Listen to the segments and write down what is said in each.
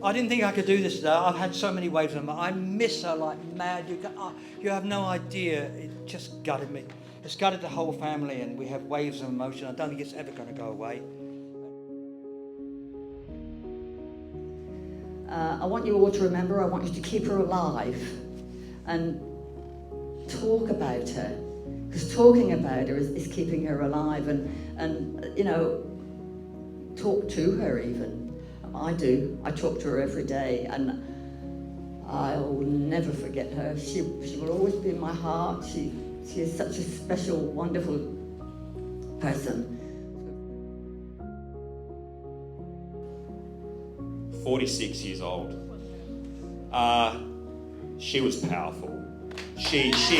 I didn't think I could do this today. I've had so many waves of them. I miss her like mad. You have no idea. It just gutted me. It's gutted the whole family, and we have waves of emotion. I don't think it's ever going to go away. I want you all to remember, I want you to keep her alive and talk about her, because talking about her is keeping her alive, and you know, talk to her even. I do. I talk to her every day, and I'll never forget her. She will always be in my heart. She is such a special, wonderful person. 46 years old. She was powerful. She was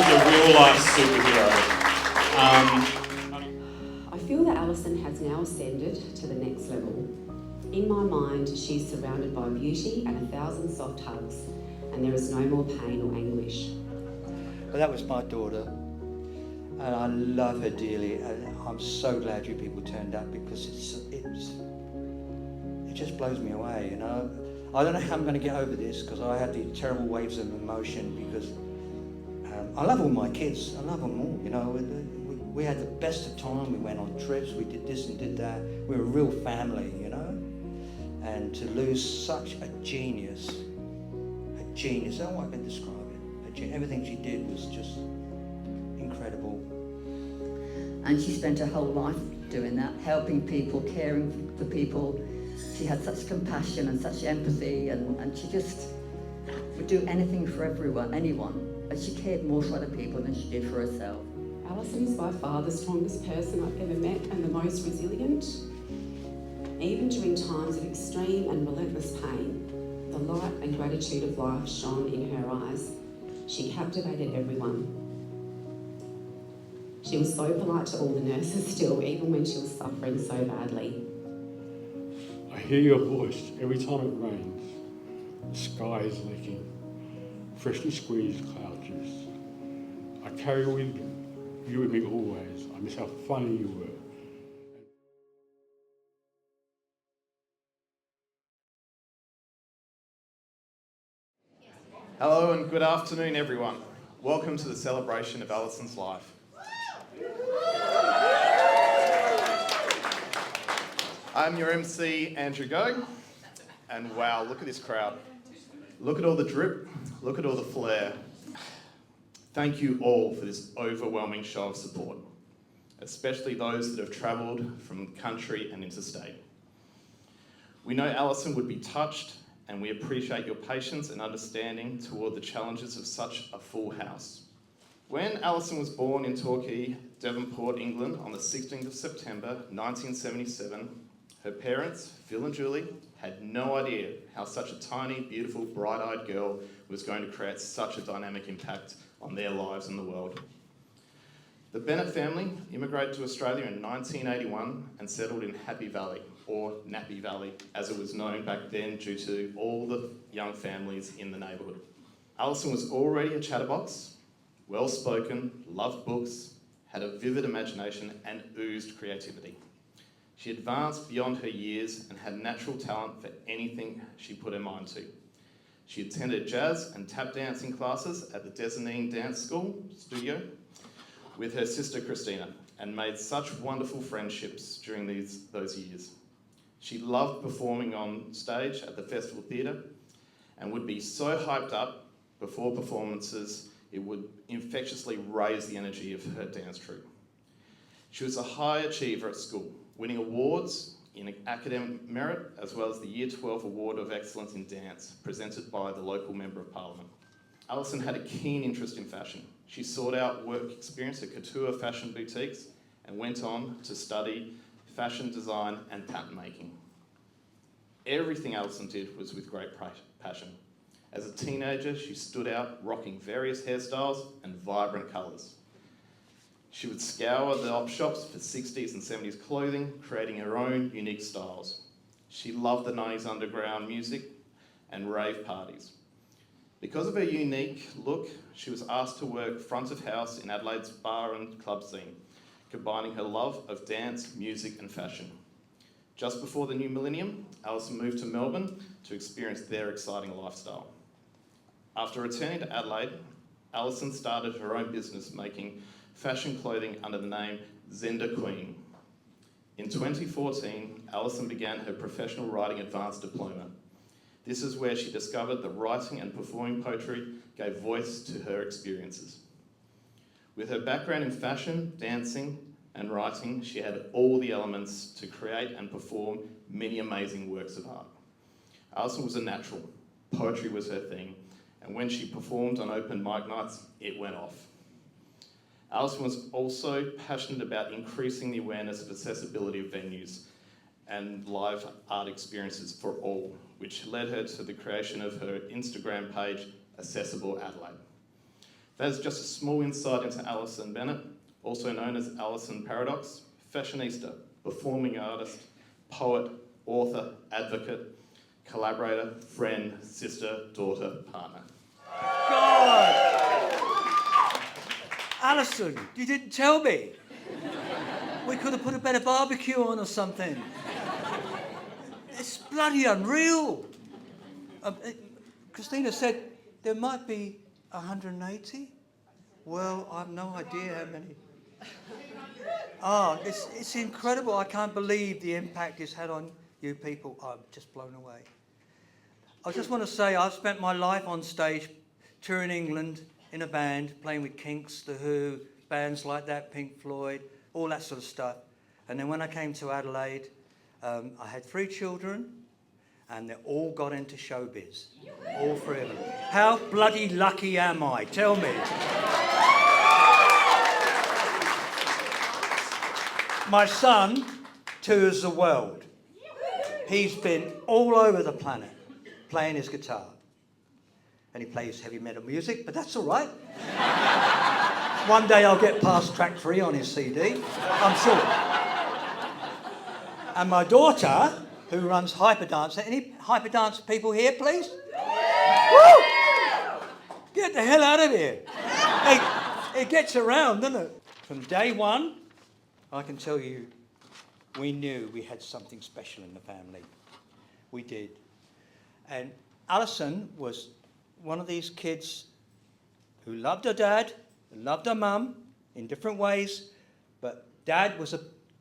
a real life superhero. I feel that Alison has now ascended to the next level. In my mind, she's surrounded by beauty and 1,000 soft hugs, and there is no more pain or anguish. But that was my daughter, and I love her dearly, and I'm so glad you people turned up, because it just blows me away, you know. I don't know how I'm going to get over this, because I had these terrible waves of emotion, because I love all my kids. I love them all, you know. We had the best of time. We went on trips. We did this and did that. We were a real family, you know. And to lose such a genius, that's how I can describe it. Everything she did was just incredible. And she spent her whole life doing that, helping people, caring for people. She had such compassion and such empathy, and she just would do anything for anyone. And she cared more for other people than she did for herself. Alison is by far the strongest person I've ever met and the most resilient. Even during times of extreme and relentless pain, the light and gratitude of life shone in her eyes. She captivated everyone. She was so polite to all the nurses still, even when she was suffering so badly. I hear your voice every time it rains. The sky is leaking. Freshly squeezed cloud juice. I carry you with me always. I miss how funny you were. Hello and good afternoon, everyone. Welcome to the celebration of Alison's life. I'm your MC, Andrew Go, and wow, look at this crowd. Look at all the drip, look at all the flair. Thank you all for this overwhelming show of support, especially those that have travelled from country and interstate. We know Alison would be touched, and we appreciate your patience and understanding toward the challenges of such a full house. When Alison was born in Torquay, Devonport, England, on the 16th of September 1977, her parents, Phil and Julie, had no idea how such a tiny, beautiful, bright-eyed girl was going to create such a dynamic impact on their lives and the world. The Bennett family immigrated to Australia in 1981 and settled in Happy Valley, or Nappy Valley, as it was known back then due to all the young families in the neighbourhood. Alison was already a chatterbox, well-spoken, loved books, had a vivid imagination and oozed creativity. She advanced beyond her years and had natural talent for anything she put her mind to. She attended jazz and tap dancing classes at the Designing Dance Studio with her sister Christina, and made such wonderful friendships during those years. She loved performing on stage at the Festival Theatre and would be so hyped up before performances it would infectiously raise the energy of her dance troupe. She was a high achiever at school, winning awards in academic merit, as well as the Year 12 Award of Excellence in Dance, presented by the local Member of Parliament. Alison had a keen interest in fashion. She sought out work experience at couture fashion boutiques and went on to study fashion design and pattern making. Everything Alison did was with great passion. As a teenager, she stood out, rocking various hairstyles and vibrant colours. She would scour the op shops for 60s and 70s clothing, creating her own unique styles. She loved the 90s underground music and rave parties. Because of her unique look, she was asked to work front of house in Adelaide's bar and club scene, combining her love of dance, music and fashion. Just before the new millennium, Alison moved to Melbourne to experience their exciting lifestyle. After returning to Adelaide, Alison started her own business making fashion clothing under the name Zenda Queen. In 2014, Alison began her professional writing advanced diploma. This is where she discovered that writing and performing poetry gave voice to her experiences. With her background in fashion, dancing, and writing, she had all the elements to create and perform many amazing works of art. Alison was a natural. Poetry was her thing, and when she performed on open mic nights, it went off. Alison was also passionate about increasing the awareness of accessibility of venues and live art experiences for all, which led her to the creation of her Instagram page, Accessible Adelaide. That is just a small insight into Alison Bennett, also known as Alison Paradox, fashionista, performing artist, poet, author, advocate, collaborator, friend, sister, daughter, partner. God! Alison, you didn't tell me. We could have put a better barbecue on or something. It's bloody unreal. Christina said there might be 180. Well, I have no idea how many. Oh, it's incredible. I can't believe the impact it's had on you people. I'm just blown away. I just want to say I've spent my life on stage touring England in a band, playing with Kinks, The Who, bands like that, Pink Floyd, all that sort of stuff. And then when I came to Adelaide, I had 3 children, and they all got into showbiz. All 3 of them. How bloody lucky am I? Tell me. My son tours the world. He's been all over the planet playing his guitar. And he plays heavy metal music, but that's all right. One day I'll get past track 3 on his CD, I'm sure. And my daughter, who runs Hyperdance. Any Hyperdance people here, please? Woo! Get the hell out of here. It gets around, doesn't it? From day one, I can tell you, we knew we had something special in the family. We did. And Alison was one of these kids who loved her dad, loved her mum in different ways, but dad was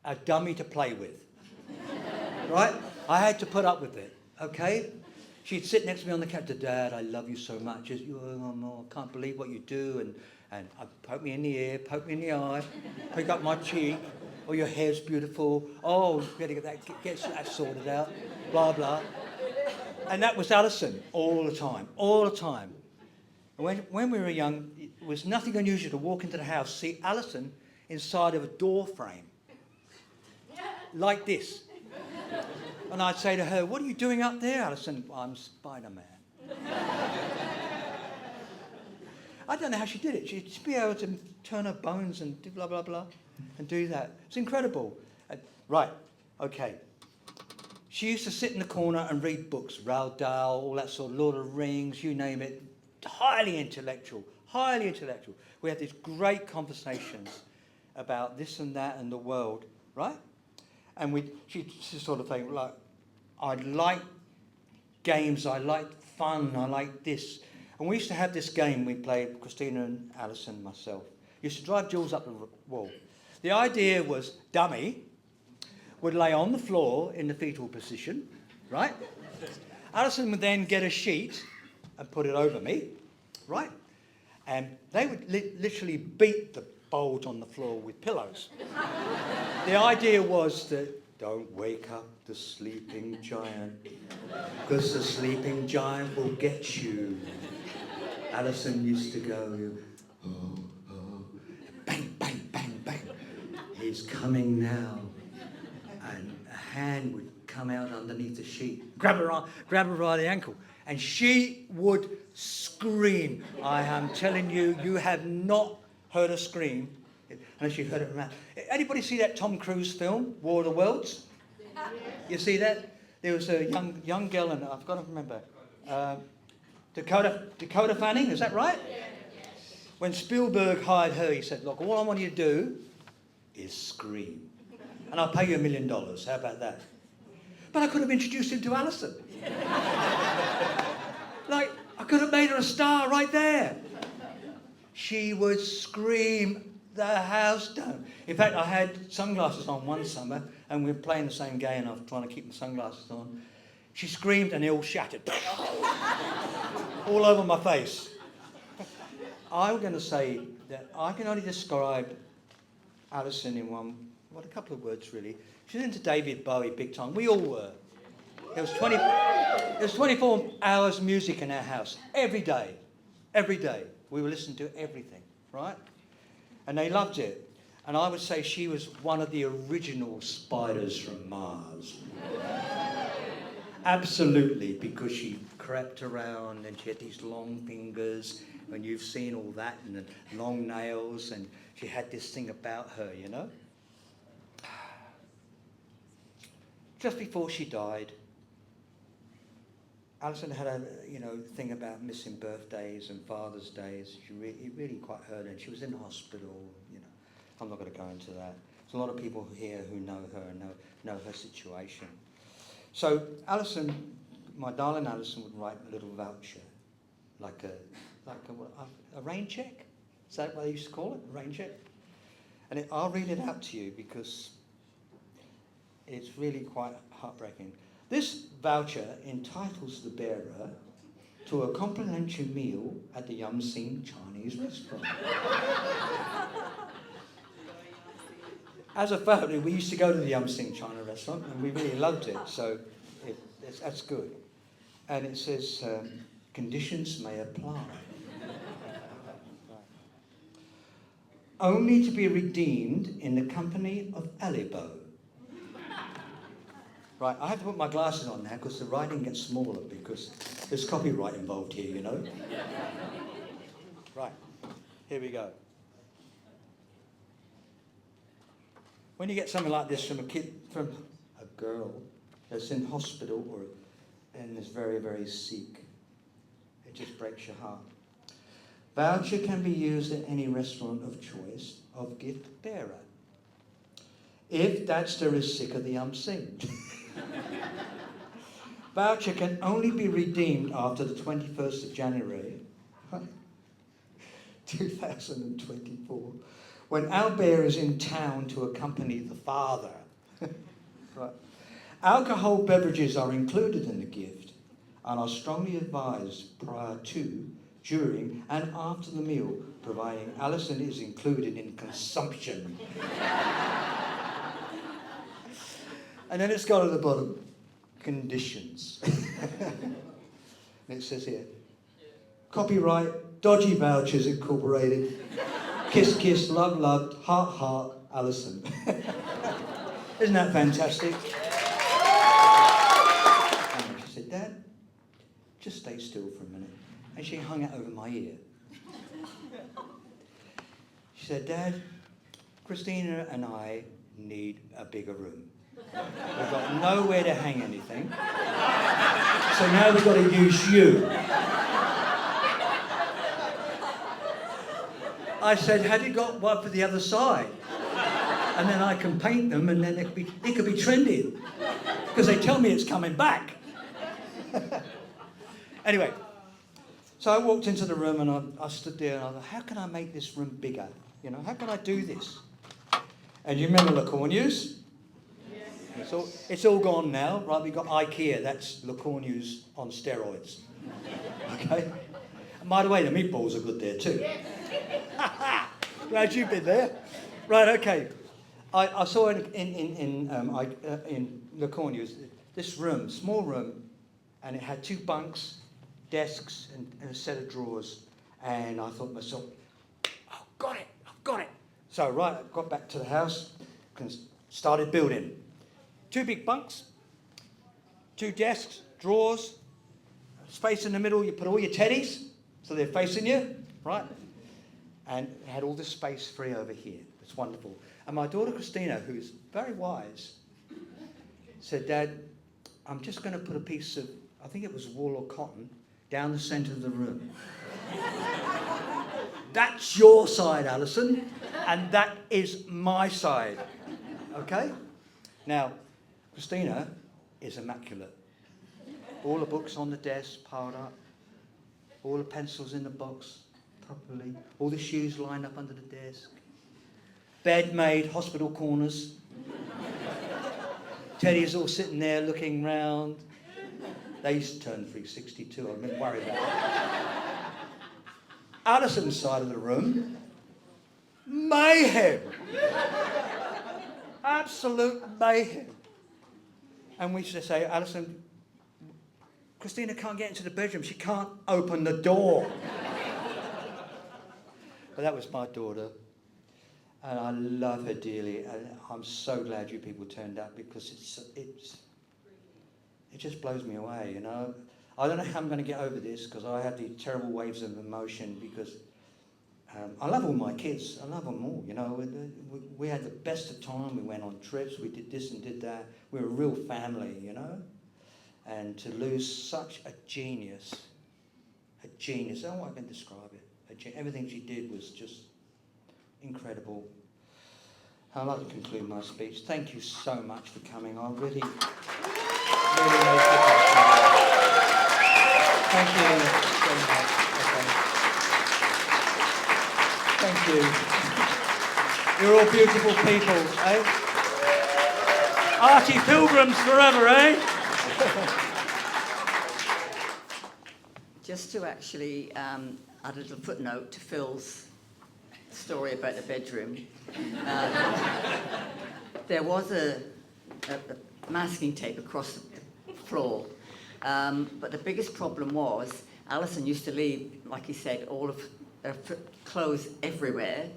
a dummy to play with. Right? I had to put up with it, okay? She'd sit next to me on the couch, Dad, I love you so much. I can't believe what you do. And poke me in the ear, poke me in the eye, pick up my cheek. Oh, your hair's beautiful. Oh, you better get that sorted out. Blah, blah. And that was Alison all the time. And when we were young, it was nothing unusual to walk into the house, see Alison inside of a door frame. Like this. And I'd say to her, what are you doing up there, Alison? I'm Spider-Man. I don't know how she did it. She'd be able to turn her bones and do blah, blah, blah, and do that. It's incredible. Right, okay. She used to sit in the corner and read books, Roald Dahl, all that sort of Lord of the Rings, you name it. Highly intellectual. We had these great conversations about this and that and the world, right? And she'd sort of think, like, I like games, I like fun, I like this. And we used to have this game we played, Christina and Alison and myself. Used to drive Jules up the wall. The idea was dummy would lay on the floor in the fetal position, right? Alison would then get a sheet and put it over me, right? And they would literally beat the bulge on the floor with pillows. The idea was that don't wake up the sleeping giant, because the sleeping giant will get you. Alison used to go, oh, bang, bang, bang, bang. He's coming now. And a hand would come out underneath the sheet, grab her by the ankle, and she would scream. I am telling you, you have not heard her scream unless you've heard it from her. Anybody see that Tom Cruise film, War of the Worlds? You see that? There was a young girl in it, I've got to remember. Dakota Fanning, is that right? When Spielberg hired her, he said, look, all I want you to do is scream. And I'll pay you $1 million. How about that? But I could have introduced him to Alison. Like, I could have made her a star right there. She would scream the house down. In fact, I had sunglasses on one summer, and we were playing the same game, and I was trying to keep my sunglasses on. She screamed, and they all shattered. All over my face. I'm going to say that I can only describe Alison in a couple of words, really. She's into David Bowie big time. We all were. There was 24 hours music in our house, every day. Every day. We were listening to everything, right? And they loved it. And I would say she was one of the original spiders from Mars. Absolutely, because she crept around and she had these long fingers, and you've seen all that, and the long nails, and she had this thing about her, you know? Just before she died, Alison had a thing about missing birthdays and Father's Days. It really quite hurt her, and she was in the hospital. I'm not going to go into that. There's a lot of people here who know her and know her situation. So Alison, my darling Alison, would write a little voucher, like a rain check. Is that what they used to call it? A rain check. And I'll read it out to you because it's really quite heartbreaking. This voucher entitles the bearer to a complimentary meal at the Yum Sing Chinese restaurant. As a family, we used to go to the Yum Sing China restaurant, and we really loved it, so that's good. And it says, conditions may apply. Only to be redeemed in the company of Alibo. Right, I have to put my glasses on now because the writing gets smaller because there's copyright involved here, you know. Right, here we go. When you get something like this from a girl that's in hospital and is very, very sick, it just breaks your heart. Voucher can be used at any restaurant of choice of gift bearer. If Dadster is sick of the Sing. Voucher can only be redeemed after the 21st of January 2024, when our bearer is in town to accompany the father. Right. Alcohol beverages are included in the gift and are strongly advised prior to, during and after the meal, providing Alison is included in consumption. And then it's got at the bottom, conditions. And it says here, copyright, Dodgy Vouchers Incorporated, kiss, kiss, love, loved, heart, heart, Alison. Isn't that fantastic? And she said, Dad, just stay still for a minute. And she hung it over my ear. She said, Dad, Christina and I need a bigger room. We've got nowhere to hang anything. So now we've got to use you. I said, have you got one for the other side? And then I can paint them and then it could be trending. Because they tell me it's coming back. Anyway, so I walked into the room and I stood there and I thought, how can I make this room bigger? You know, how can I do this? And you remember Le Cornu's? It's all gone now, right? We've got IKEA, that's Le Cornu's on steroids. Okay? And by the way, the meatballs are good there too. Glad you've been there. Right, okay. I saw in Le Cornu's, this room, small room, and it had 2 bunks, desks, and a set of drawers. And I thought to myself, I've got it. So, right, I got back to the house and started building. 2 big bunks, 2 desks, drawers, space in the middle, you put all your teddies, so they're facing you, right? And it had all this space free over here. It's wonderful. And my daughter Christina, who's very wise, said, Dad, I'm just going to put a piece of, I think it was wool or cotton, down the centre of the room. That's your side, Alison, and that is my side. Okay? Now, Christina is immaculate. All the books on the desk piled up, all the pencils in the box properly, all the shoes lined up under the desk, bed made, hospital corners. Teddy's all sitting there looking round. They used to turn 360 too, I've been worried about that. Alison's side of the room, mayhem. Absolute mayhem. And we used to say, Alison, Christina can't get into the bedroom. She can't open the door. But that was my daughter. And I love her dearly. And I'm so glad you people turned up because it just blows me away, you know. I don't know how I'm going to get over this because I had the terrible waves of emotion because I love all my kids. I love them all, you know. We had the best of time. We went on trips. We did this and did that. We were a real family, you know. And to lose such a genius, I don't know how I can describe it. Everything she did was just incredible. I'd like to conclude my speech. Thank you so much for coming. I really made a difference to me. Thank you so much. Okay. Thank you. You're all beautiful people, eh? Archie Pilgrims forever, eh? Just to actually add a little footnote to Phil's story about the bedroom. There was a masking tape across the floor, but the biggest problem was Alison used to leave, like he said, all of her clothes everywhere.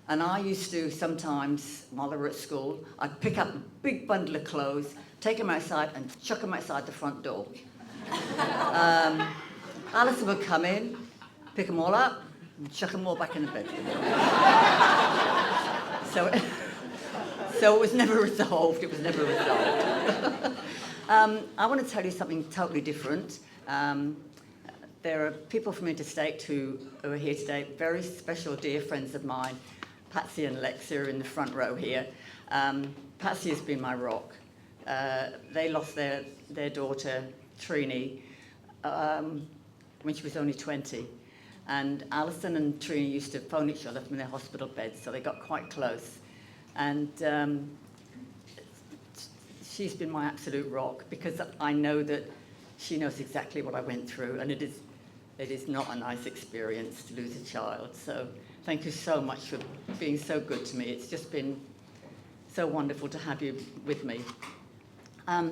And I used to sometimes, while they were at school, I'd pick up a big bundle of clothes, take them outside and chuck them outside the front door. Alison would come in, pick them all up, and chuck them all back in the bedroom. So it was never resolved. It was never resolved. I want to tell you something totally different. There are people from interstate who are here today, very special dear friends of mine. Patsy and Lex are in the front row here. Patsy has been my rock. They lost their daughter, Trini, when she was only 20. And Alison and Trini used to phone each other from their hospital beds, so they got quite close. And she's been my absolute rock because I know that she knows exactly what I went through, and it is not a nice experience to lose a child. So thank you so much for being so good to me. It's just been so wonderful to have you with me. I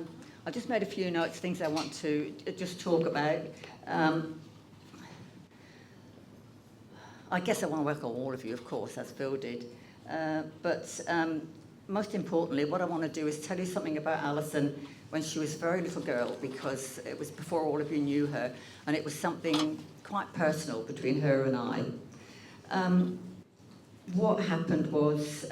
just made a few notes, things I want to just talk about. I guess I want to welcome all of you, of course, as Phil did. But most importantly, what I want to do is tell you something about Alison when she was a very little girl, because it was before all of you knew her, and it was something quite personal between her and I. What happened was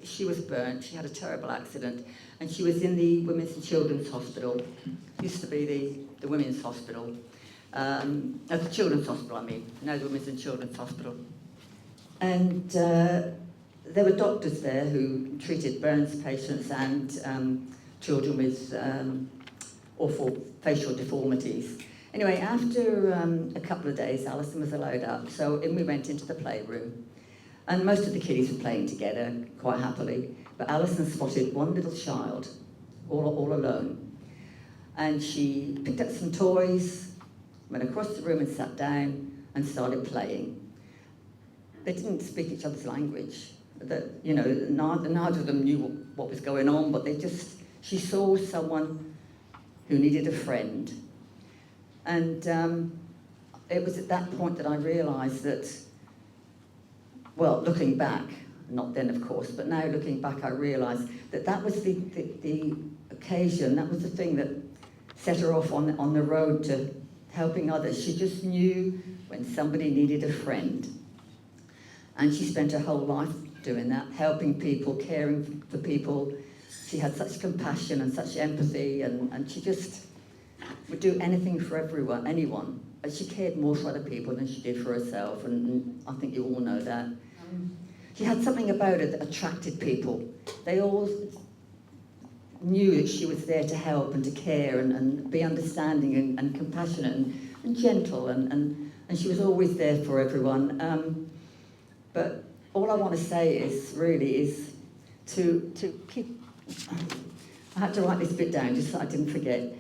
she was burnt, she had a terrible accident, and she was in the Women's and Children's Hospital. It used to be the Women's Hospital. The Children's Hospital, I mean, now the Women's and Children's Hospital. And there were doctors there who treated burns patients and children with awful facial deformities. Anyway, after a couple of days, Alison was allowed up, so in we went into the playroom. And most of the kiddies were playing together, quite happily. But Alison spotted one little child, all alone. And she picked up some toys, went across the room and sat down and started playing. They didn't speak each other's language. Neither of them knew what was going on, but she saw someone who needed a friend. And it was at that point that I realised that, well, looking back, not then of course, but now looking back I realised that that was the occasion, that was the thing that set her off on the road to helping others. She just knew when somebody needed a friend. And she spent her whole life doing that, helping people, caring for people. She had such compassion and such empathy, and she just would do anything for anyone. But she cared more for other people than she did for herself, and I think you all know that. She had something about her that attracted people. knew that she was there to help and to care and be understanding and compassionate and gentle and she was always there for everyone. But all I want to say is to keep. I had to write this bit down just so I didn't forget.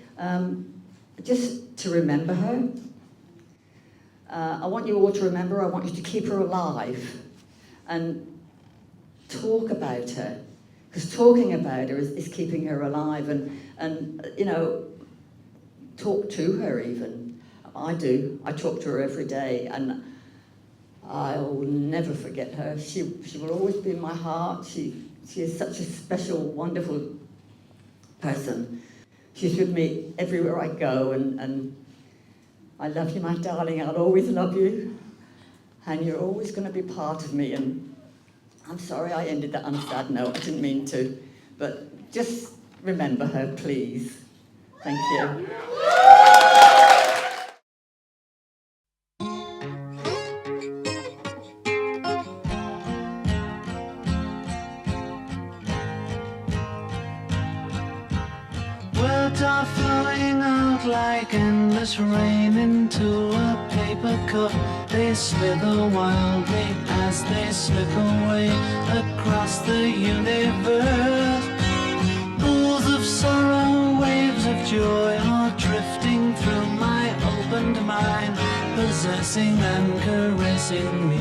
Just to remember her. I want you all to remember her. I want you to keep her alive and talk about her. Because talking about her is keeping her alive and you know, talk to her even. I do. I talk to her every day and I'll never forget her. She will always be in my heart. She is such a special, wonderful person. She's with me everywhere I go and I love you, my darling. I'll always love you and you're always going to be part of me. And I'm sorry I ended that on a sad note. I didn't mean to. But just remember her, please. Thank you. Words are flowing out like endless rain into a paper cup. They slither wildly as they slip away across the universe. Pools of sorrow, waves of joy are drifting through my opened mind, possessing and caressing me.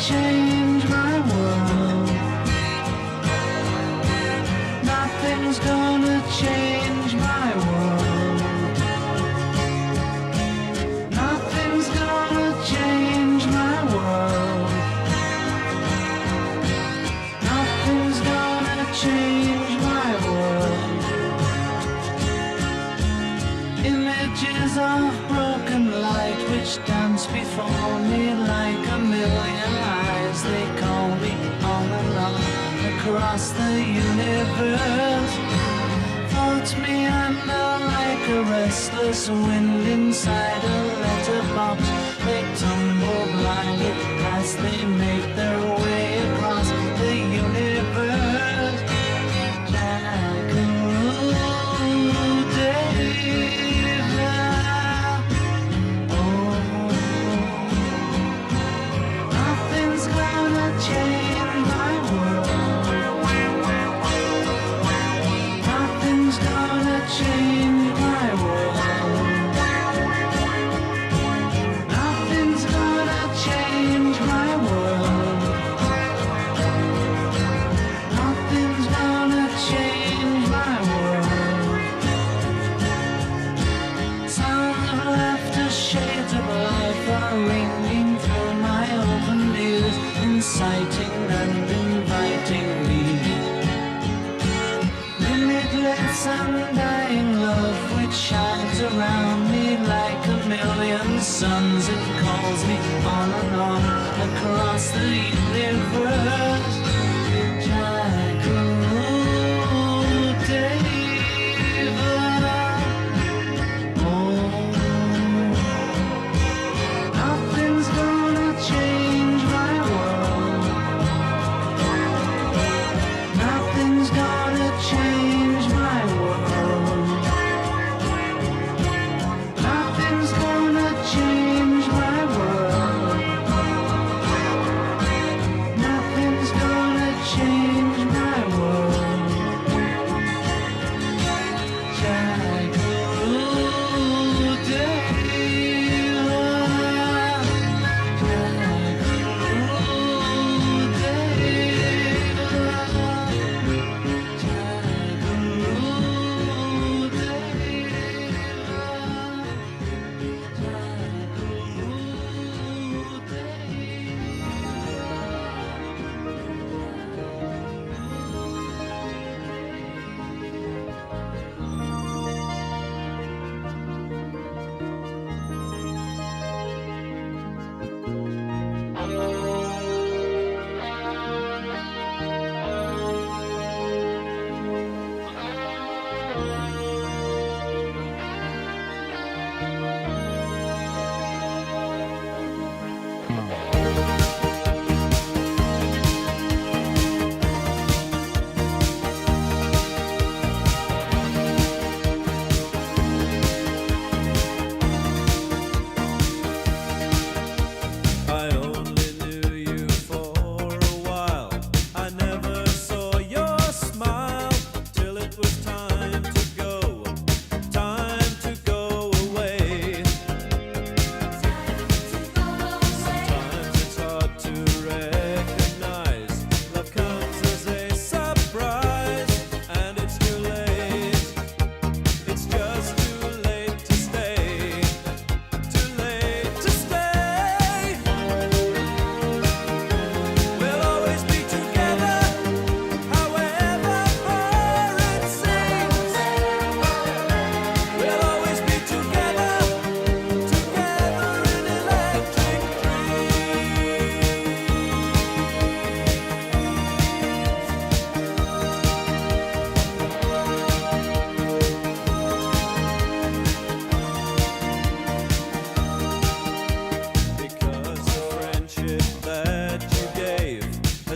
Change my world. Nothing's gonna change my world. Nothing's gonna change my world. Nothing's gonna change my world. Images of broken light which dance before me like a million eyes. They call me on and on across the universe. Thoughts meander like a restless wind inside a letterbox. They tumble blindly as they make their way across the universe. Jackaroo David. Change my world. Nothing's gonna change my world. Nothing's gonna change my world. Nothing's gonna change my world. Sounds of laughter, shades of life are ringing through my open ears, inciting and inviting me. Limitless undying love which shines around me like a million suns. It calls me on and on across the universe. Jackaroo David. Oh, nothing's gonna change my world.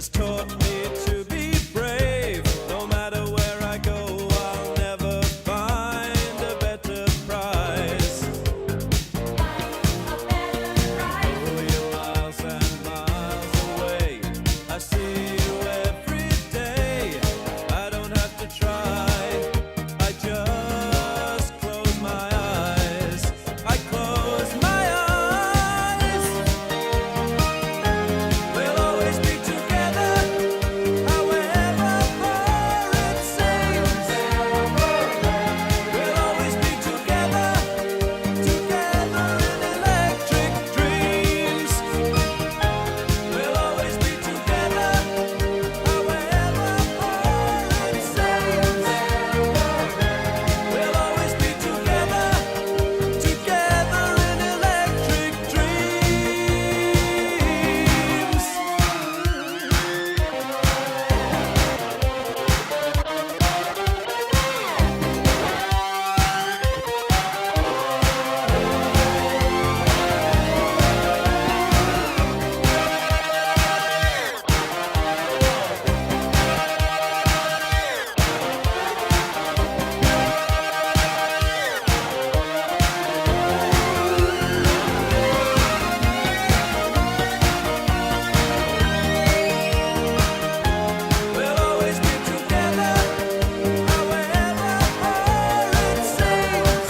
has taught me to be brave. No matter where I go, I'll never find a better prize. Oh, you're miles and miles away. I see you every day. I don't have to try. I just close my eyes. I close my eyes. We'll always be together, however far it seems. We'll always be together, together in electric dreams. We'll always be together, however far it seems. We'll always be together, together in electric dreams. We'll always be together, however far it seems.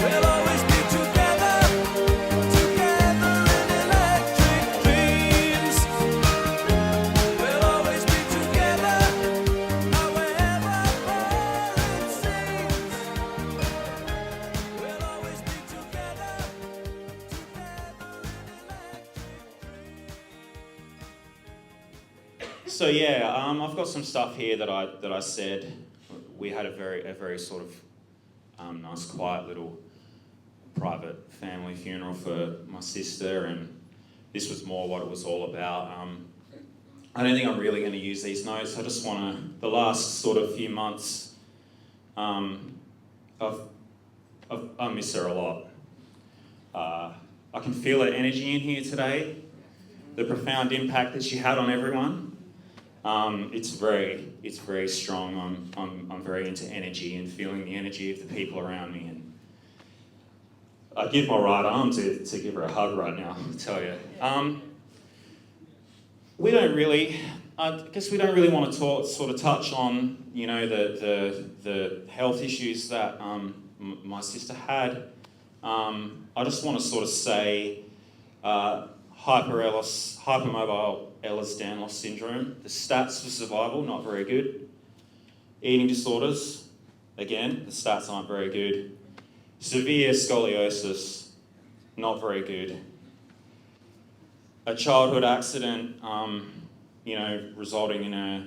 We'll always be together, together in electric dreams. We'll always be together, however far it seems. We'll always be together, together in electric. So yeah, I've got some stuff here that I said. We had a very sort of nice, quiet little private family funeral for my sister, and this was more what it was all about. I don't think I'm really going to use these notes. I just want to. The last sort of few months, I miss her a lot. I can feel her energy in here today. The profound impact that she had on everyone. It's very strong. I'm very into energy and feeling the energy of the people around me, and I give my right arm to give her a hug right now, I tell you. We don't really, I guess we don't really want to touch on, you know, the health issues that my sister had. I just want to sort of say hypermobile Ehlers-Danlos syndrome. The stats for survival, not very good. Eating disorders, again, the stats aren't very good. Severe scoliosis, not very good. A childhood accident, you know, resulting in her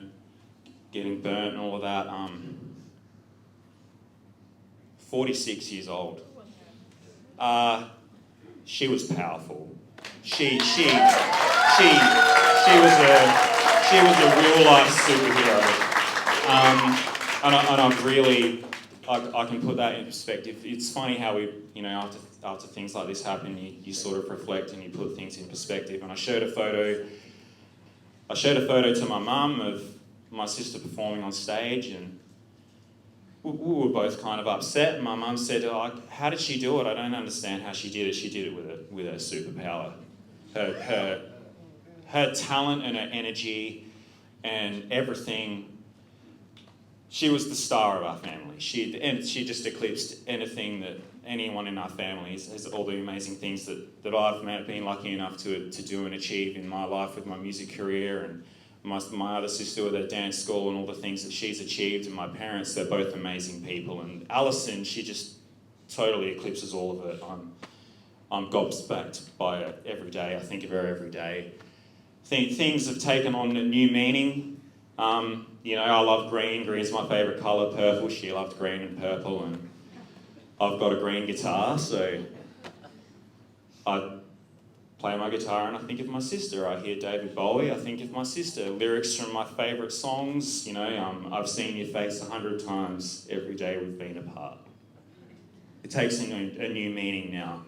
getting burnt and all of that. 46 years old. She was powerful. She was a real life superhero. And I can put that in perspective. It's funny how we, you know, after things like this happen, you sort of reflect and you put things in perspective. And I showed a photo to my mum of my sister performing on stage, and we were both kind of upset. And my mum said, "Oh, how did she do it? I don't understand how she did it. She did it with her superpower, her talent and her energy and everything. She was the star of our family. She just eclipsed anything that anyone in our family has all the amazing things that I've been lucky enough to do and achieve in my life with my music career, and my other sister with her dance school and all the things that she's achieved, and my parents, they're both amazing people. And Alison, she just totally eclipses all of it. I'm gobsmacked by her every day. I think of her every day. Things have taken on a new meaning. You know, I love green. Green's my favourite colour. Purple, she loved green and purple. And I've got a green guitar, so I play my guitar and I think of my sister. I hear David Bowie, I think of my sister. Lyrics from my favourite songs, you know, I've seen your face 100 times every day we've been apart. It takes a new meaning now.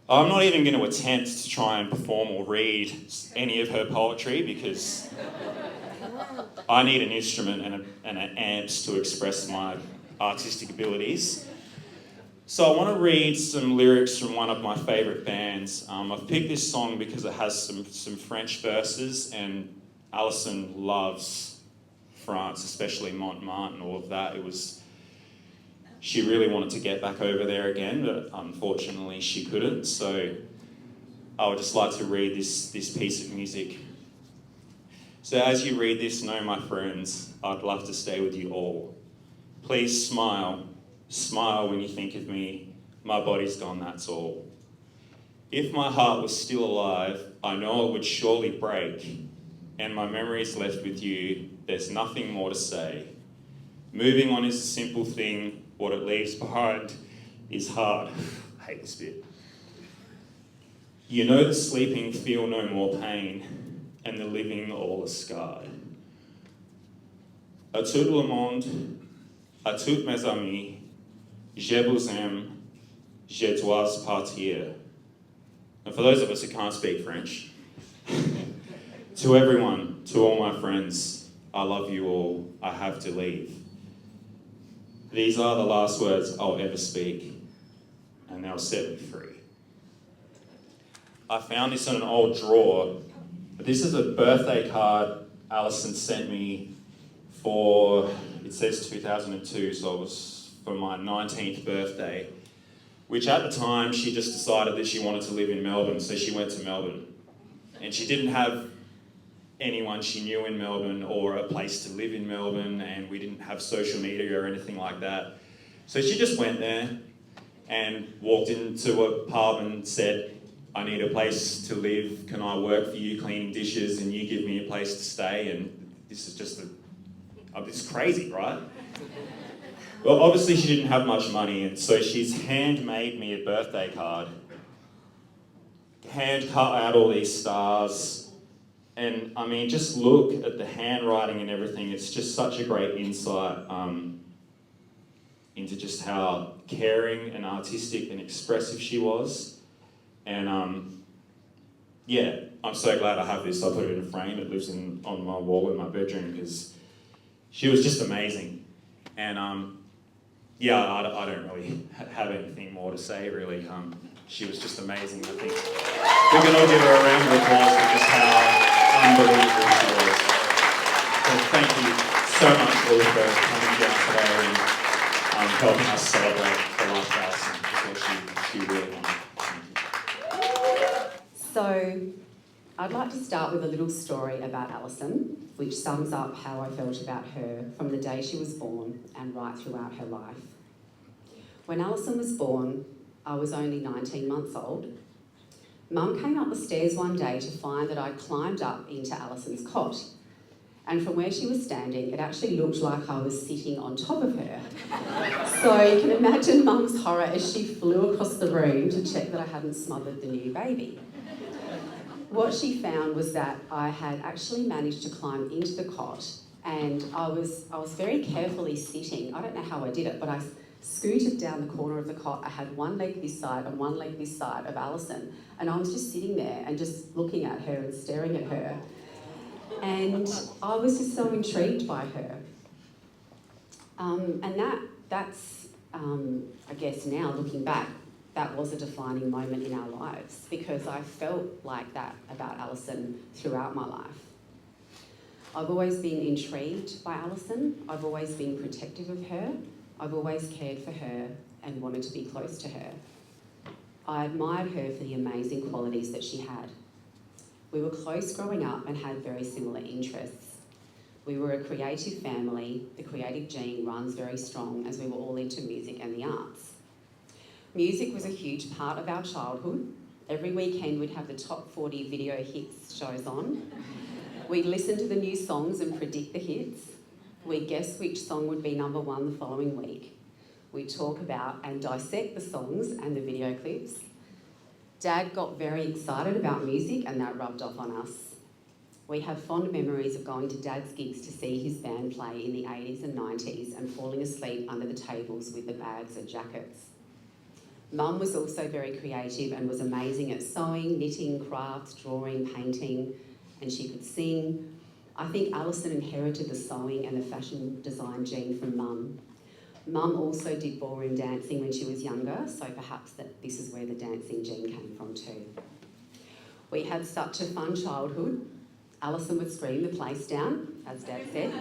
I'm not even going to attempt to try and perform or read any of her poetry because I need an instrument and an amps to express my artistic abilities. So I want to read some lyrics from one of my favourite bands. I've picked this song because it has some French verses, and Alison loves France, especially Montmartre and all of that. She really wanted to get back over there again, but unfortunately she couldn't. So I would just like to read this piece of music. So as you read this, know my friends, I'd love to stay with you all. Please smile. Smile when you think of me. My body's gone, that's all. If my heart was still alive, I know it would surely break. And my memories left with you, there's nothing more to say. Moving on is a simple thing. What it leaves behind is hard. I hate this bit. You know the sleeping feel no more pain, and the living all are scarred. À tout le monde, à tous mes amis, je vous aime, je dois partir. And for those of us who can't speak French, to everyone, to all my friends, I love you all, I have to leave. These are the last words I'll ever speak, and they'll set me free. I found this in an old drawer. This is a birthday card Alison sent me for, it says 2002, so it was for my 19th birthday, which at the time she just decided that she wanted to live in Melbourne, so she went to Melbourne. And she didn't have anyone she knew in Melbourne or a place to live in Melbourne, and we didn't have social media or anything like that. So she just went there and walked into a pub and said, I need a place to live, can I work for you cleaning dishes and you give me a place to stay? And this is just it's crazy, right? Well, obviously she didn't have much money, and so she's handmade me a birthday card, hand cut out all these stars. And I mean, just look at the handwriting and everything. It's just such a great insight into just how caring and artistic and expressive she was. And yeah, I'm so glad I have this. I put it in a frame. It lives on my wall in my bedroom because she was just amazing. And yeah, I don't really have anything more to say, really. She was just amazing. I think we can all give her a round of applause for just how unbelievable she was. So thank you so much, Lou, for coming down today and helping us celebrate the life of Alison. That's what she really wanted. So, I'd like to start with a little story about Alison, which sums up how I felt about her from the day she was born and right throughout her life. When Alison was born, I was only 19 months old. Mum came up the stairs one day to find that I'd climbed up into Alison's cot. And from where she was standing, it actually looked like I was sitting on top of her. So you can imagine Mum's horror as she flew across the room to check that I hadn't smothered the new baby. What she found was that I had actually managed to climb into the cot, and I was very carefully sitting. I don't know how I did it, but I scooted down the corner of the cot. I had one leg this side and one leg this side of Alison, and I was just sitting there and just looking at her and staring at her. And I was just so intrigued by her. And that's I guess now looking back, that was a defining moment in our lives because I felt like that about Alison throughout my life. I've always been intrigued by Alison. I've always been protective of her. I've always cared for her and wanted to be close to her. I admired her for the amazing qualities that she had. We were close growing up and had very similar interests. We were a creative family. The creative gene runs very strong as we were all into music and the arts. Music was a huge part of our childhood. Every weekend we'd have the top 40 video hits shows on. We'd listen to the new songs and predict the hits. We'd guess which song would be number one the following week. We'd talk about and dissect the songs and the video clips. Dad got very excited about music and that rubbed off on us. We have fond memories of going to Dad's gigs to see his band play in the 80s and 90s and falling asleep under the tables with the bags and jackets. Mum was also very creative and was amazing at sewing, knitting, crafts, drawing, painting, and she could sing. I think Alison inherited the sewing and the fashion design gene from Mum. Mum also did ballroom dancing when she was younger, so perhaps this is where the dancing gene came from too. We had such a fun childhood. Alison would scream the place down, as Dad said.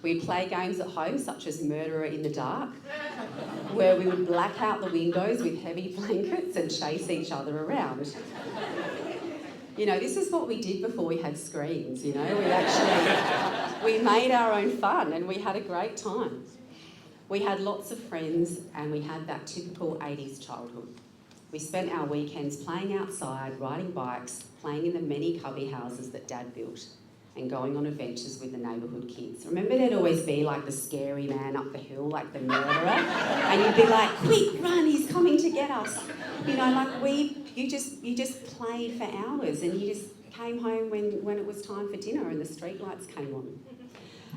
We'd play games at home, such as Murderer in the Dark, where we would black out the windows with heavy blankets and chase each other around. You know, this is what we did before we had screens, you know. We made our own fun and we had a great time. We had lots of friends and we had that typical 80s childhood. We spent our weekends playing outside, riding bikes, playing in the many cubby houses that Dad built, and going on adventures with the neighbourhood kids. Remember, there'd always be like the scary man up the hill, like the murderer, and you'd be like, quick, run, he's coming to get us. You know, like you just played for hours and you just came home when it was time for dinner and the street lights came on.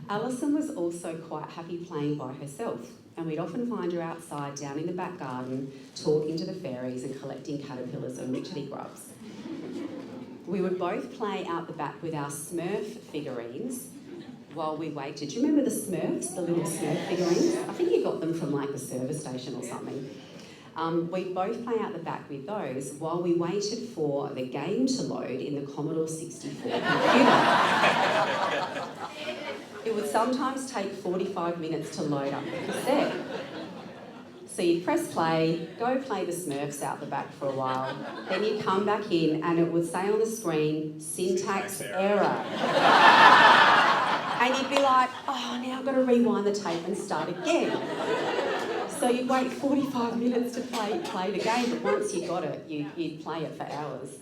Alison was also quite happy playing by herself, and we'd often find her outside down in the back garden talking to the fairies and collecting caterpillars and witchetty grubs. We would both play out the back with our Smurf figurines while we waited. Do you remember the Smurfs, the little Smurf figurines? I think you got them from like the service station or something. We'd both play out the back with those while we waited for the game to load in the Commodore 64 computer. It would sometimes take 45 minutes to load up the cassette. So you'd press play, go play the Smurfs out the back for a while, then you'd come back in and it would say on the screen, syntax error. And you'd be like, oh, now I've got to rewind the tape and start again. So you'd wait 45 minutes to play the game, but once you got it, you'd play it for hours.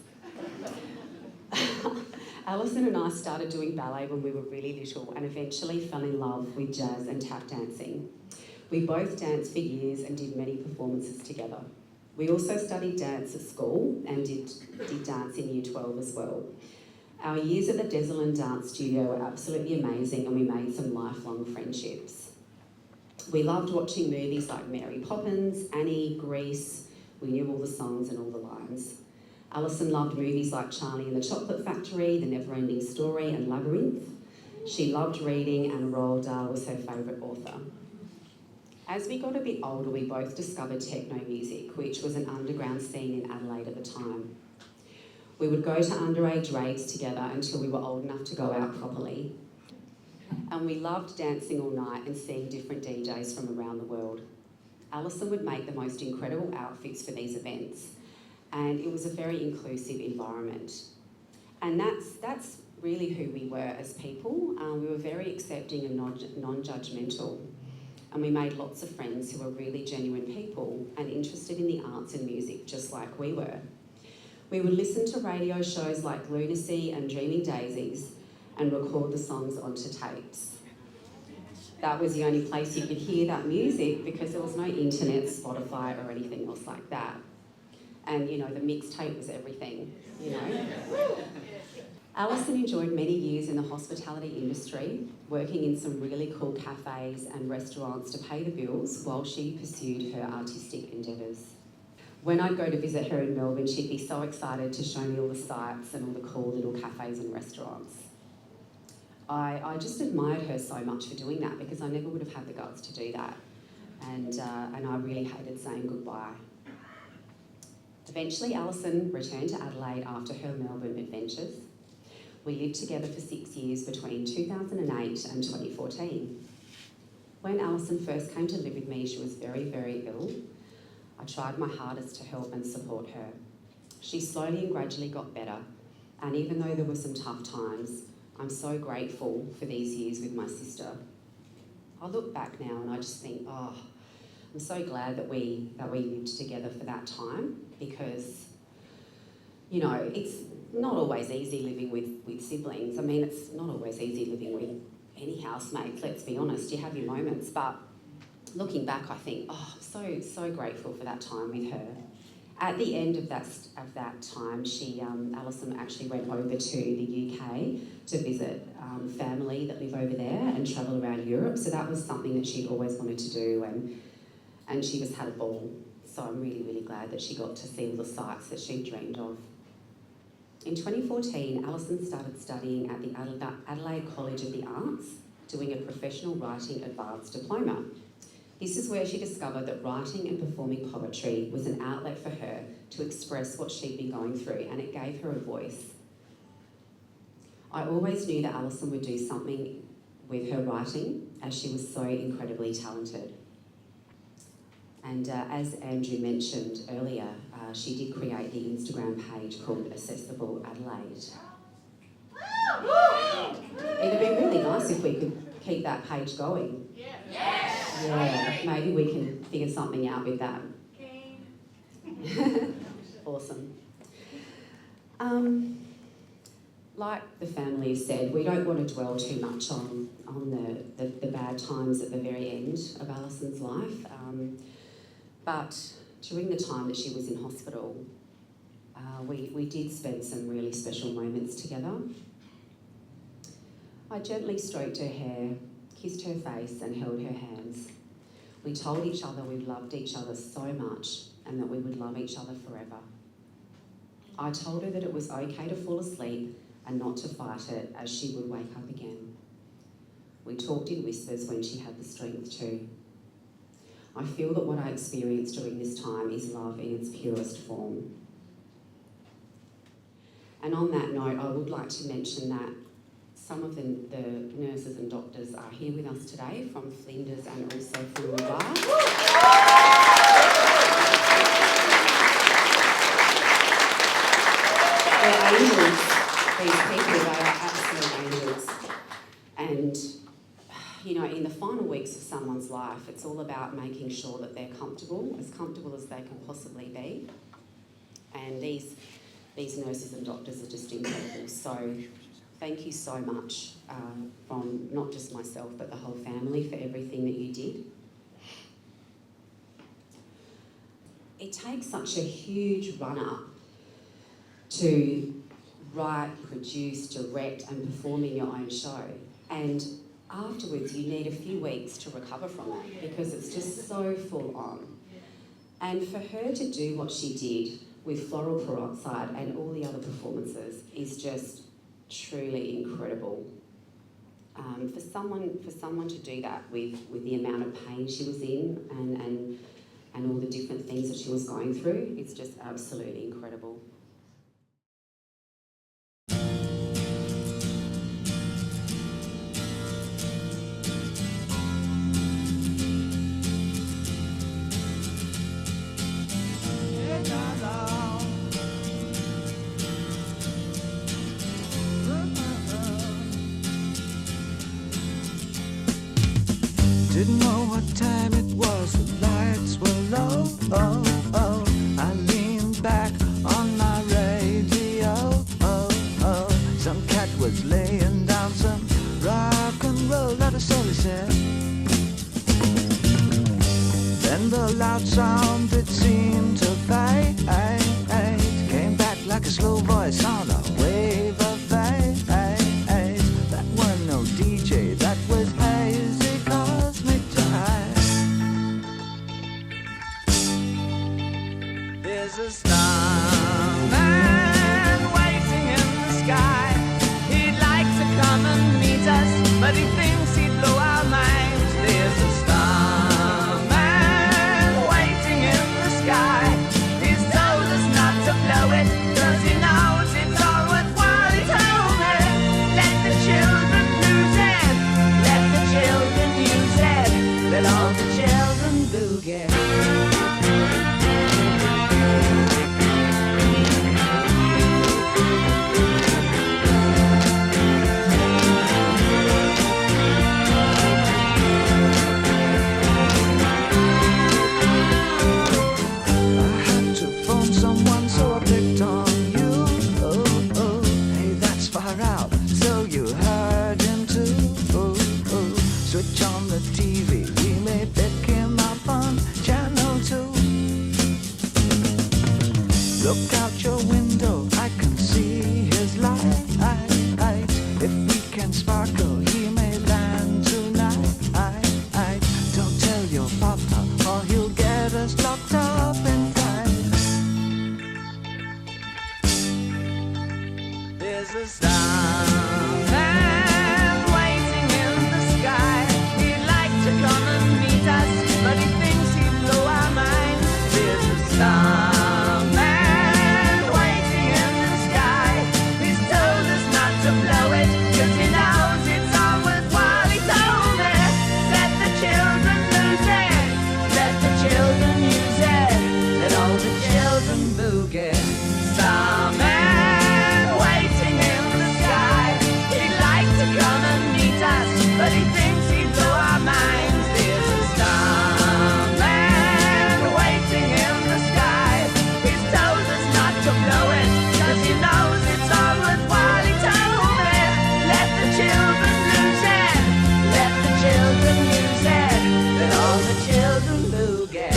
Alison and I started doing ballet when we were really little and eventually fell in love with jazz and tap dancing. We both danced for years and did many performances together. We also studied dance at school and did dance in Year 12 as well. Our years at the Desalin Dance Studio were absolutely amazing and we made some lifelong friendships. We loved watching movies like Mary Poppins, Annie, Grease. We knew all the songs and all the lines. Alison loved movies like Charlie and the Chocolate Factory, The Never-Ending Story and Labyrinth. She loved reading and Roald Dahl was her favourite author. As we got a bit older, we both discovered techno music, which was an underground scene in Adelaide at the time. We would go to underage raves together until we were old enough to go out properly. And we loved dancing all night and seeing different DJs from around the world. Alison would make the most incredible outfits for these events, and it was a very inclusive environment. And that's really who we were as people. We were very accepting and non-judgmental. And we made lots of friends who were really genuine people and interested in the arts and music just like we were. We would listen to radio shows like Lunacy and Dreaming Daisies and record the songs onto tapes. That was the only place you could hear that music because there was no internet, Spotify or anything else like that. And you know, the mixtape was everything, you know. Alison enjoyed many years in the hospitality industry, working in some really cool cafes and restaurants to pay the bills while she pursued her artistic endeavours. When I'd go to visit her in Melbourne, she'd be so excited to show me all the sights and all the cool little cafes and restaurants. I just admired her so much for doing that because I never would have had the guts to do that. And I really hated saying goodbye. Eventually, Alison returned to Adelaide after her Melbourne adventures. We lived together for 6 years between 2008 and 2014. When Alison first came to live with me, she was very, very ill. I tried my hardest to help and support her. She slowly and gradually got better, and even though there were some tough times, I'm so grateful for these years with my sister. I look back now and I just think, oh, I'm so glad that we lived together for that time because, you know, it's not always easy living with siblings. I mean, it's not always easy living with any housemates, let's be honest. You have your moments, but looking back, I think, oh, I'm so grateful for that time with her. At the end of that time, Alison actually went over to the UK to visit family that live over there and travel around Europe. So that was something that she'd always wanted to do, and she just had a ball. So I'm really, really glad that she got to see all the sights that she dreamed of. In 2014, Alison started studying at the Adelaide College of the Arts, doing a professional writing advanced diploma. This is where she discovered that writing and performing poetry was an outlet for her to express what she'd been going through, and it gave her a voice. I always knew that Alison would do something with her writing, as she was so incredibly talented. And as Andrew mentioned earlier, she did create the Instagram page called Accessible Adelaide. It'd be really nice if we could keep that page going. Yeah, maybe we can figure something out with that. Awesome. Like the family said, we don't want to dwell too much on the bad times at the very end of Alison's life. But during the time that she was in hospital, we did spend some really special moments together. I gently stroked her hair, kissed her face and held her hands. We told each other we loved each other so much and that we would love each other forever. I told her that it was okay to fall asleep and not to fight it, as she would wake up again. We talked in whispers when she had the strength to. I feel that what I experienced during this time is love in its purest form. And on that note, I would like to mention that some of the nurses and doctors are here with us today from Flinders and also from Mumbai. They're angels. These people, they are absolute angels. And, you know, in the final weeks of someone's life, it's all about making sure that they're comfortable as they can possibly be. And these nurses and doctors are just incredible. So thank you so much from not just myself, but the whole family for everything that you did. It takes such a huge run-up to write, produce, direct and perform in your own show. And afterwards you need a few weeks to recover from it because it's just so full on. And for her to do what she did with Floral Peroxide and all the other performances is just truly incredible. For someone to do that with the amount of pain she was in and all the different things that she was going through, it's just absolutely incredible. Didn't know what time it was, the lights were low. Oh, oh. I leaned back on my radio. Oh, oh. Some cat was laying down some rock and roll, that is all he said. Then the loud sound it seemed to fade came back like a slow voice on a wave of fade. That wasn't no DJ, that was hazy cosmic time. There's a starman waiting in the sky. He'd like to come and meet us, but he thinks he'd blow our minds. There's a starman waiting in the sky. He's told us not to blow it, 'cause he knows it's all worthwhile. He told me, let the children lose it, let the children use it, let all the children boogie. Switch on the TV, we may pick him up on channel 2. Look out your window, I can see his light. If we can sparkle, he may land tonight. Don't tell your papa or he'll get us locked up. a starman waiting in the sky. He'd like to come and meet us, but he thinks he'd blow our minds. There's a starman waiting in the sky. He's told us not to blow it, 'cause he knows it's all worthwhile. He told me, let the children lose it, let the children use it, let all the children boogie. Starman waiting in the sky. He'd like to come and meet us, but he thinks he'd blow our minds. There's a starman waiting in the sky. He's told us not to blow it, 'cause he knows it's all worthwhile. He told me, let the children lose it, let the children use it, let all the children boogie.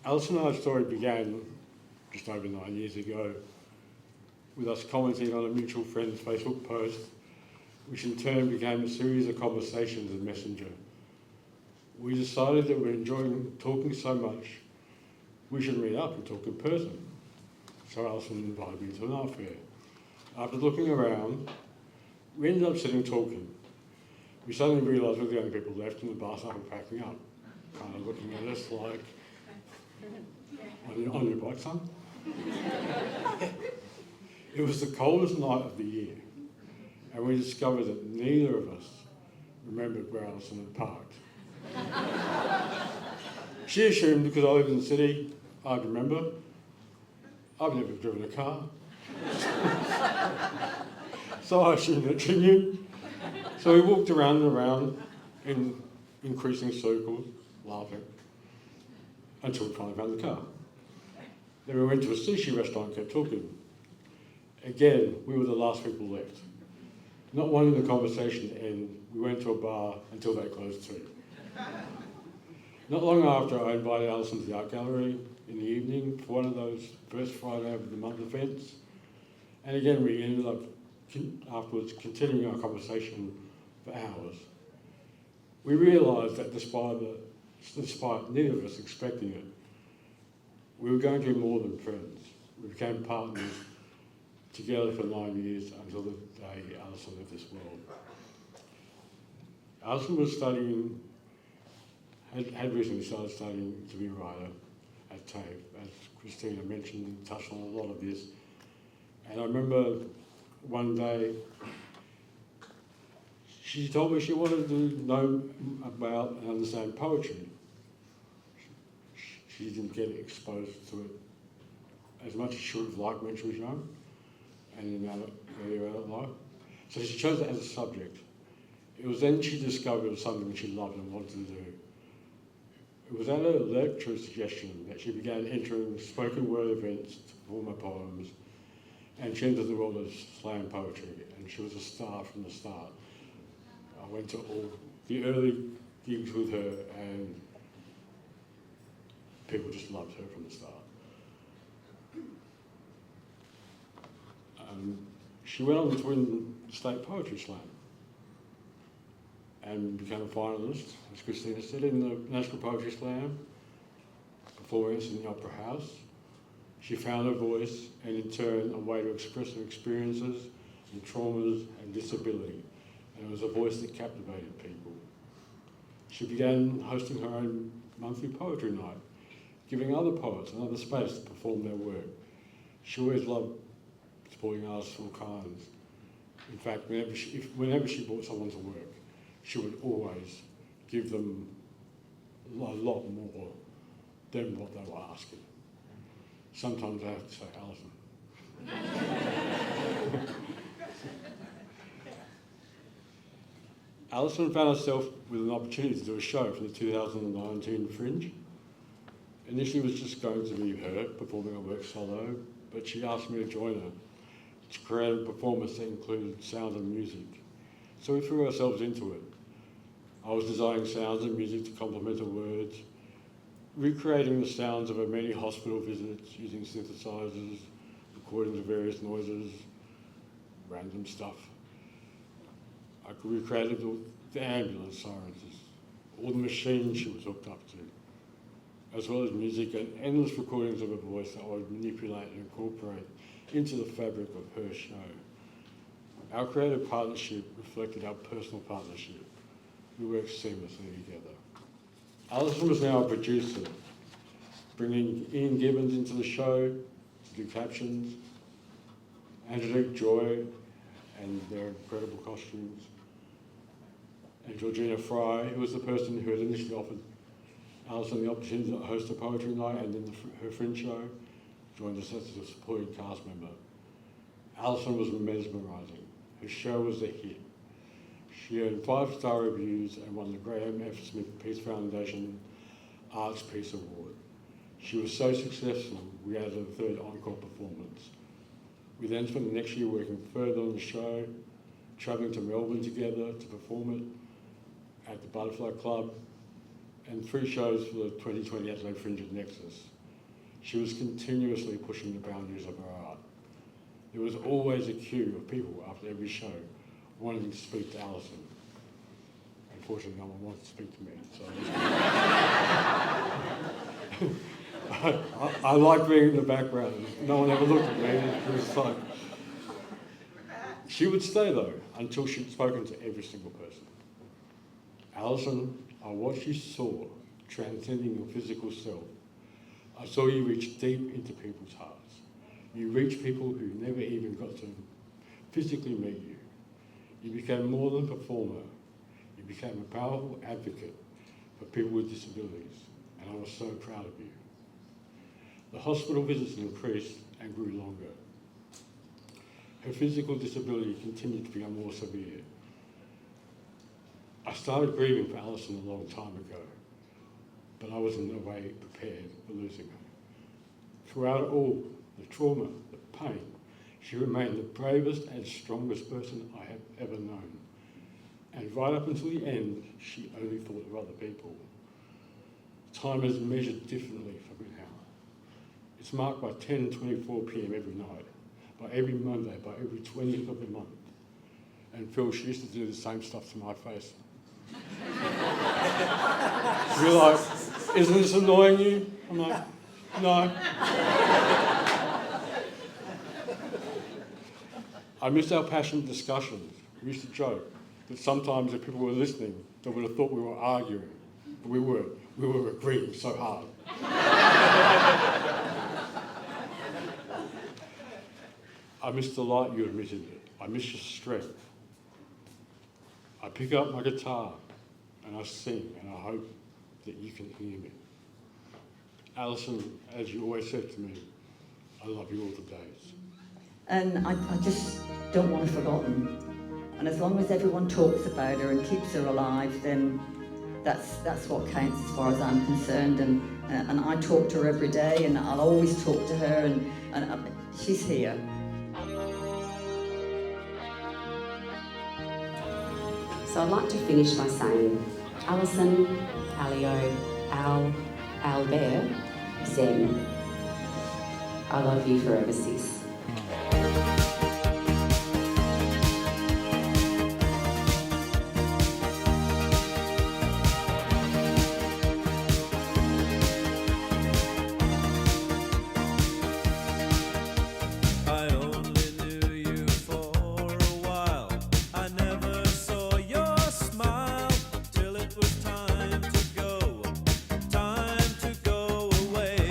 Alison and I's story began just over 9 years ago with us commenting on a mutual friend's Facebook post, which in turn became a series of conversations in Messenger. We decided that we were enjoying talking so much, we should meet up and talk in person. So Alison invited me to an art fair. After looking around, we ended up sitting talking. We suddenly realised we were the only people left, and the bar started cracking up, kind of looking at us like, on your bike, son? It was the coldest night of the year, and we discovered that neither of us remembered where Alison had parked. She assumed because I lived in the city, I'd remember. I've never driven a car. So I assumed that she knew. So we walked around and around in increasing circles, laughing, until we finally found the car. Then we went to a sushi restaurant and kept talking. Again, we were the last people left. Not wanting the conversation to end, we went to a bar until they closed too. Not long after, I invited Alison to the art gallery in the evening for one of those first Friday of the month events. And again, we ended up afterwards continuing our conversation for hours. We realised that despite neither of us expecting it, we were going to be more than friends. We became partners together for 9 years until the day Alison left this world. Alison was studying, had recently started studying to be a writer at TAFE, as Christina mentioned and touched on a lot of this. And I remember one day, she told me she wanted to know about and understand poetry. She didn't get exposed to it as much as she would have liked when she was young and in earlier adult life. So she chose it as a subject. It was then she discovered it was something that she loved and wanted to do. It was at her lecturer suggestion that she began entering spoken word events to perform her poems, and she entered the world of slam poetry, and she was a star from the start. I went to all the early gigs with her, and people just loved her from the start. She went on to win the State Poetry Slam and became a finalist, as Christina said, in the National Poetry Slam performance in the Opera House. She found her voice and in turn a way to express her experiences and traumas and disability, and it was a voice that captivated people. She began hosting her own monthly poetry night giving other poets another space to perform their work. She always loved supporting artists of all kinds. In fact, whenever she brought someone to work, she would always give them a lot more than what they were asking. Sometimes I have to say, Alison. Alison found herself with an opportunity to do a show for the 2019 Fringe. Initially it was just going to be her performing her work solo, but she asked me to join her to create a performance that included sound and music. So we threw ourselves into it. I was designing sounds and music to complement her words, recreating the sounds of her many hospital visits using synthesizers, recordings of various noises, random stuff. I recreated the ambulance sirens, all the machines she was hooked up to, as well as music and endless recordings of her voice that I would manipulate and incorporate into the fabric of her show. Our creative partnership reflected our personal partnership. We worked seamlessly together. Alison was now a producer, bringing Ian Gibbons into the show to do captions, Angelique Joy and their incredible costumes, and Georgina Fry, who was the person who had initially offered Alison the opportunity to host a poetry night and then her Fringe show, joined us as a supporting cast member. Alison was mesmerising. Her show was a hit. She earned 5-star reviews and won the Graham F. Smith Peace Foundation Arts Peace Award. She was so successful, we added a third encore performance. We then spent the next year working further on the show, travelling to Melbourne together to perform it at the Butterfly Club, and 3 shows for the 2020 Adelaide Fringe at Nexus. She was continuously pushing the boundaries of her art. There was always a queue of people after every show wanting to speak to Alison. Unfortunately, no one wanted to speak to me, so I like being in the background. No one ever looked at me. It was like, she would stay though until she'd spoken to every single person. Alison, I watched you soar, transcending your physical self. I saw you reach deep into people's hearts. You reached people who never even got to physically meet you. You became more than a performer. You became a powerful advocate for people with disabilities, and I was so proud of you. The hospital visits increased and grew longer. Her physical disability continued to become more severe. I started grieving for Alison a long time ago, but I was in no way prepared for losing her. Throughout it all, the trauma, the pain, she remained the bravest and strongest person I have ever known. And right up until the end, she only thought of other people. Time is measured differently for me now. It's marked by 10:24 p.m. every night, by every Monday, by every 20th of the month. And Phil, she used to do the same stuff to my face. She'd be like, isn't this annoying you? I'm like, no. I miss our passionate discussions. We used to joke that sometimes if people were listening, they would have thought we were arguing. But we weren't. We were agreeing so hard. I miss the light you emitted. I miss your strength. I pick up my guitar and I sing, and I hope that you can hear me. Alison, as you always said to me, I love you all the days. And I just don't want her forgotten. And as long as everyone talks about her and keeps her alive, then that's what counts as far as I'm concerned. And I talk to her every day, and I'll always talk to her, and she's here. So I'd like to finish by saying, Alison, Alio, Al, Albert, Zen, I love you forever, sis. I only knew you for a while. I never saw your smile till it was time to go away.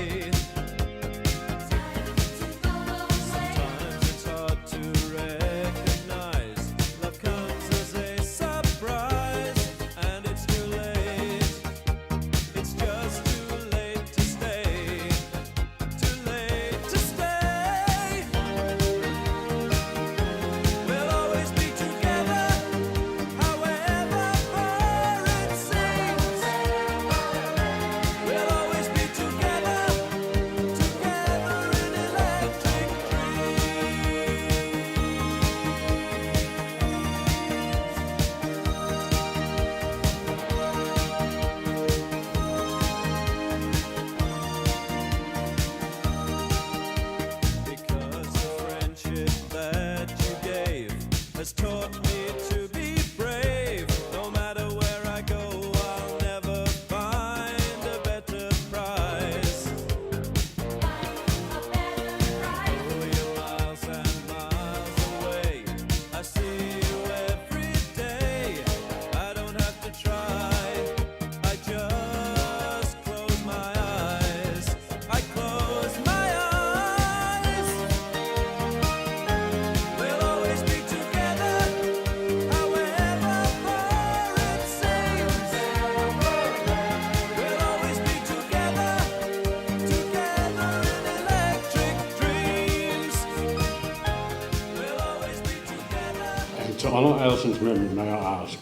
To honour Alison's memory, may I ask,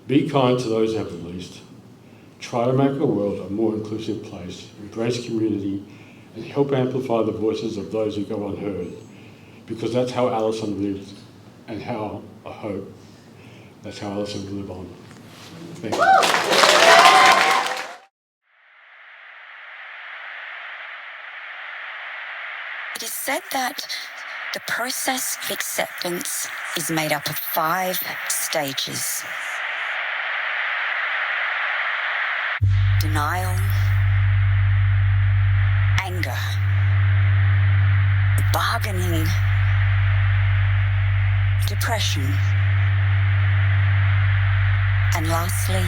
be kind to those who have the least. Try to make our world a more inclusive place, embrace community, and help amplify the voices of those who go unheard. Because that's how Alison lived, and how I hope that's how Alison will live on. Thank you. It is said that the process of acceptance is made up of 5 stages. Denial, anger, bargaining, depression, and lastly,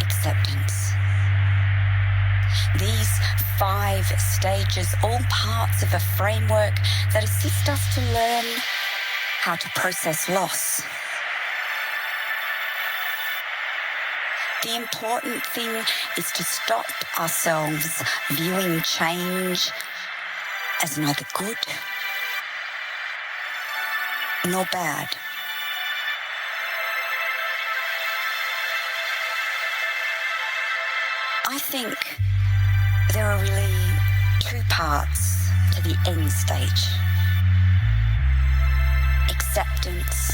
acceptance. These 5 stages, all parts of a framework that assist us to learn how to process loss. The important thing is to stop ourselves viewing change as neither good nor bad. I think there are really 2 parts to the end stage: acceptance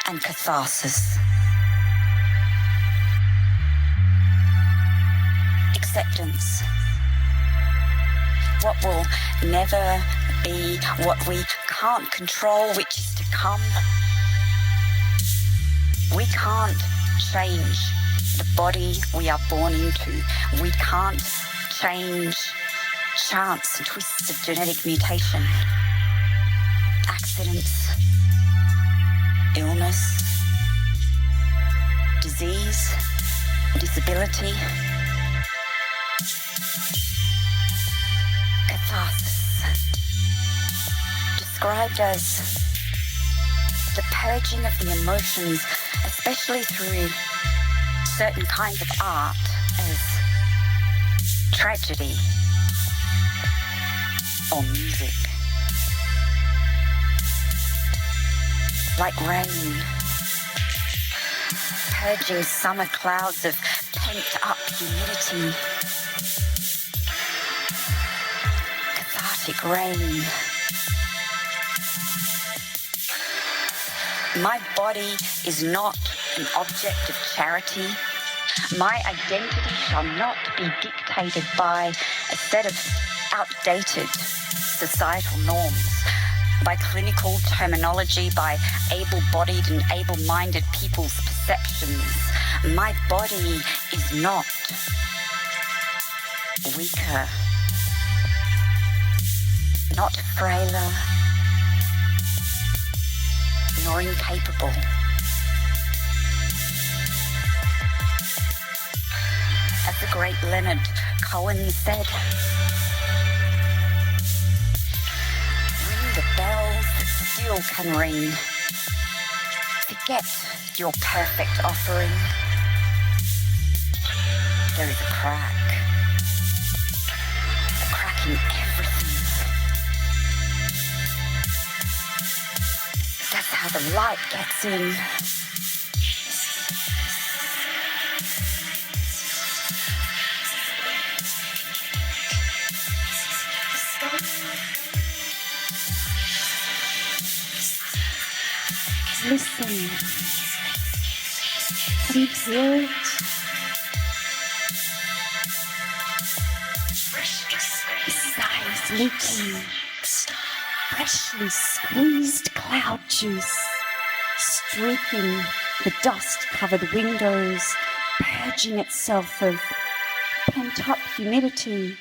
and catharsis. Acceptance. What will never be, what we can't control, which is to come. We can't change the body we are born into. We can't change chance and twists of genetic mutation. Accidents, illness, disease, disability. Catharsis, described as the purging of the emotions, especially through certain kinds of art, as tragedy or music. Like rain, purging summer clouds of pent-up humidity. Cathartic rain. My body is not an object of charity. My identity shall not be dictated by a set of outdated societal norms, by clinical terminology, by able-bodied and able-minded people's perceptions. My body is not weaker, not frailer, nor incapable. As the great Leonard Cohen said, ring the bells that still can ring. Forget your perfect offering. There is a crack in everything. That's how the light gets in. Listen. Have you observed? The sky is leaking. Freshly squeezed cloud juice, streaking the dust-covered windows, purging itself of pent-up humidity.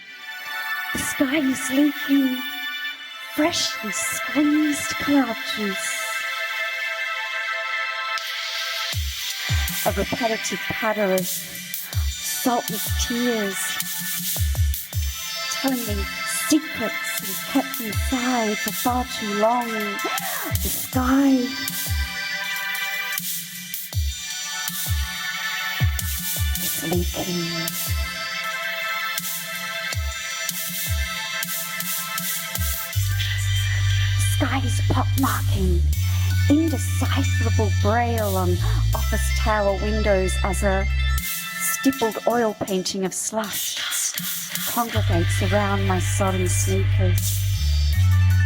The sky is leaking freshly squeezed cloud juice. A repetitive patter of saltless tears, telling me secrets and kept inside for far too long. The sky is leaking. sky's pockmarking, indecipherable braille on office tower windows as a stippled oil painting of slush congregates around my sodden sneakers.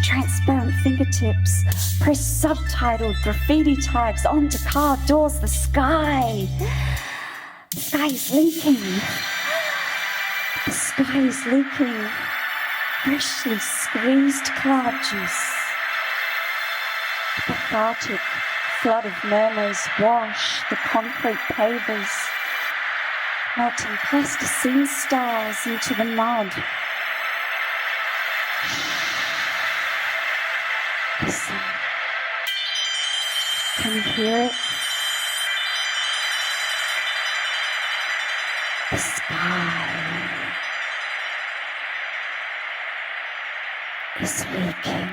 Transparent fingertips press subtitled graffiti tags onto car doors. The sky is leaking. The sky is leaking freshly squeezed cloud juice. A cathartic flood of murmurs wash the concrete pavers, melting plasticine stars into the mud. Listen. Can you hear it? The sky is leaking.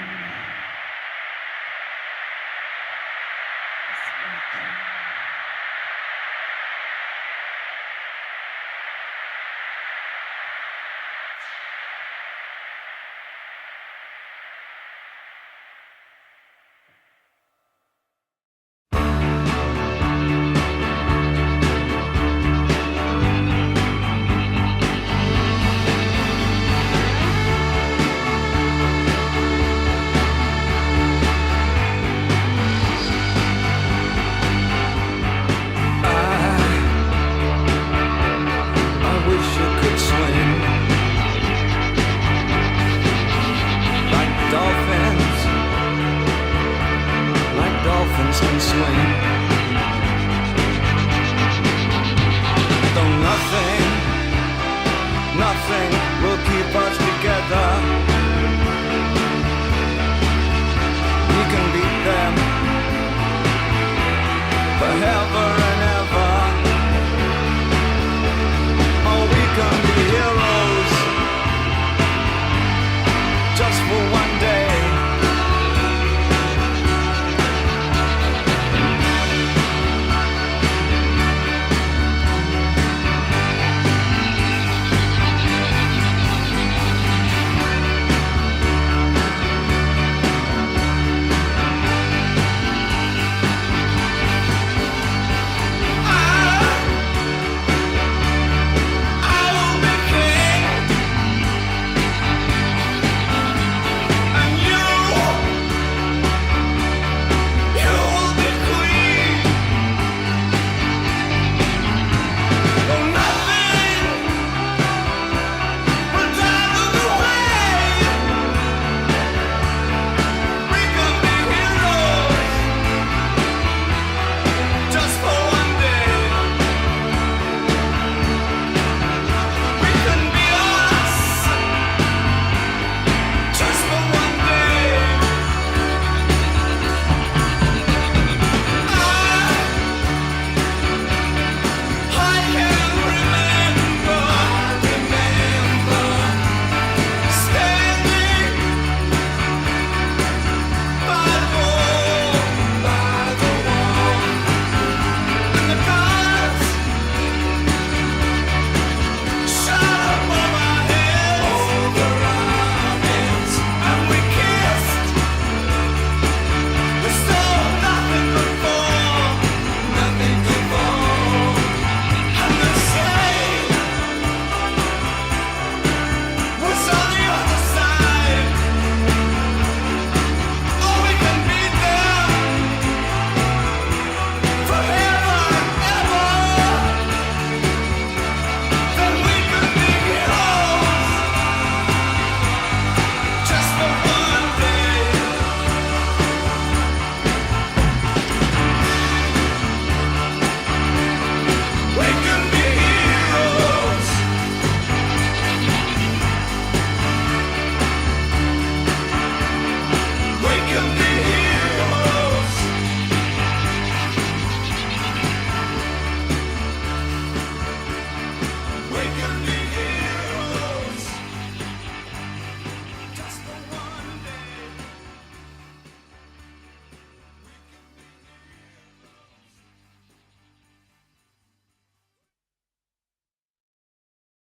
Nothing will keep us together.